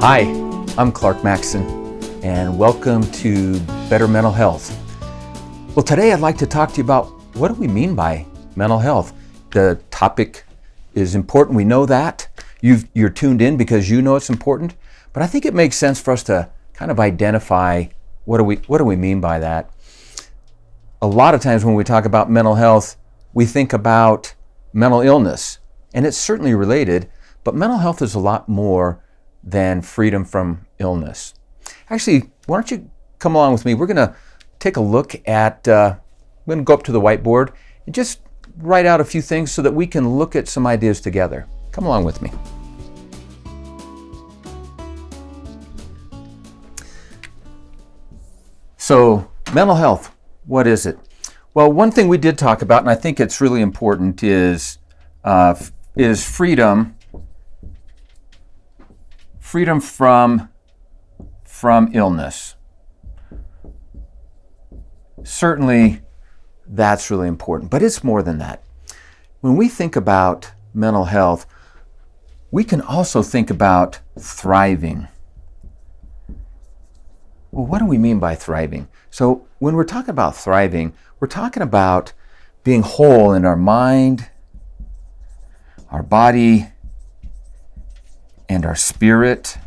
Hi, I'm Clark Maxon, and welcome to Better Mental Health. Well, today I'd like to talk to you about what do we mean by mental health. The topic is important, we know that. You're tuned in because you know it's important, but I think it makes sense for us to kind of identify what do we mean by that. A lot of times when we talk about mental health, we think about mental illness, and it's certainly related, but mental health is a lot more than freedom from illness. Actually, why don't you come along with me? We're going to take a look at, I'm going to go up to the whiteboard and just write out a few things so that we can look at some ideas together. Come along with me. So, mental health, what is it? Well, one thing we did talk about, and I think it's really important, is freedom from illness. Certainly, that's really important, but it's more than that. When we think about mental health, we can also think about thriving. Well, what do we mean by thriving? So when we're talking about thriving, we're talking about being whole in our mind, our body, and our spirit.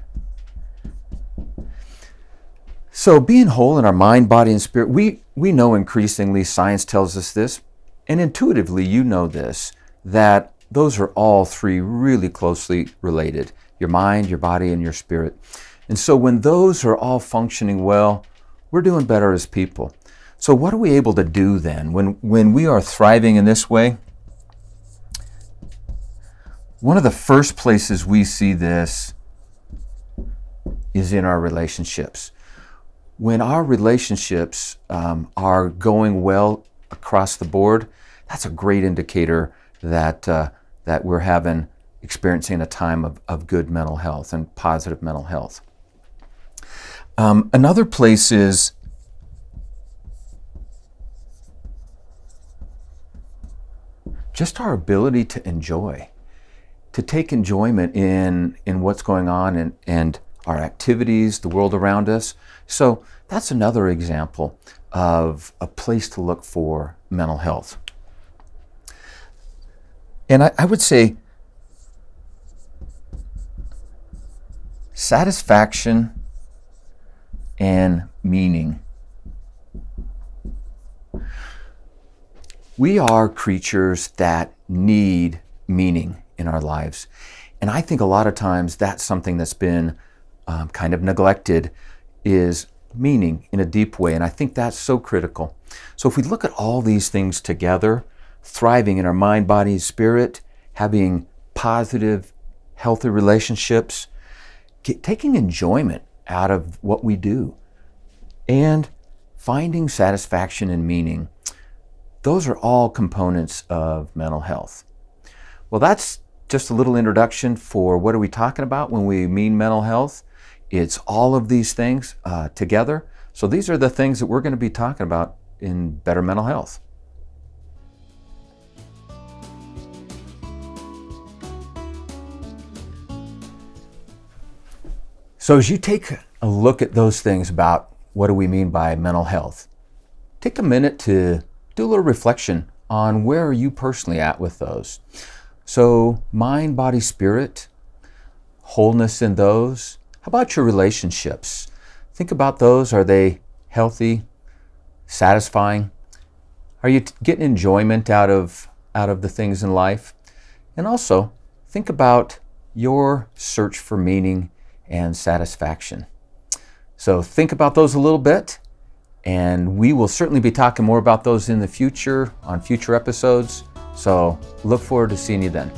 So being whole in our mind, body, and spirit, we know increasingly, science tells us this, and intuitively you know this, that those are all three really closely related. Your mind, your body, and your spirit. And so when those are all functioning well, we're doing better as people. So what are we able to do then when we are thriving in this way? One of the first places we see this is in our relationships. When our relationships are going well across the board, that's a great indicator that we're experiencing a time of good mental health and positive mental health. Another place is just our ability to enjoy, to take enjoyment in what's going on and our activities, the world around us. So that's another example of a place to look for mental health. And I would say satisfaction and meaning. We are creatures that need meaning in our lives. And I think a lot of times that's something that's been kind of neglected, is meaning in a deep way. And I think that's so critical. So if we look at all these things together, thriving in our mind, body, and spirit, having positive, healthy relationships, taking enjoyment out of what we do, and finding satisfaction and meaning, those are all components of mental health. Well, that's just a little introduction for what are we talking about when we mean mental health. It's all of these things together. So these are the things that we're going to be talking about in Better Mental Health. So as you take a look at those things about what do we mean by mental health, take a minute to do a little reflection on where are you personally at with those. So mind, body, spirit, wholeness in those. How about your relationships? Think about those. Are they healthy, satisfying? Are you getting enjoyment out of the things in life? And also think about your search for meaning and satisfaction. So think about those a little bit, and we will certainly be talking more about those in the future on future episodes. So look forward to seeing you then.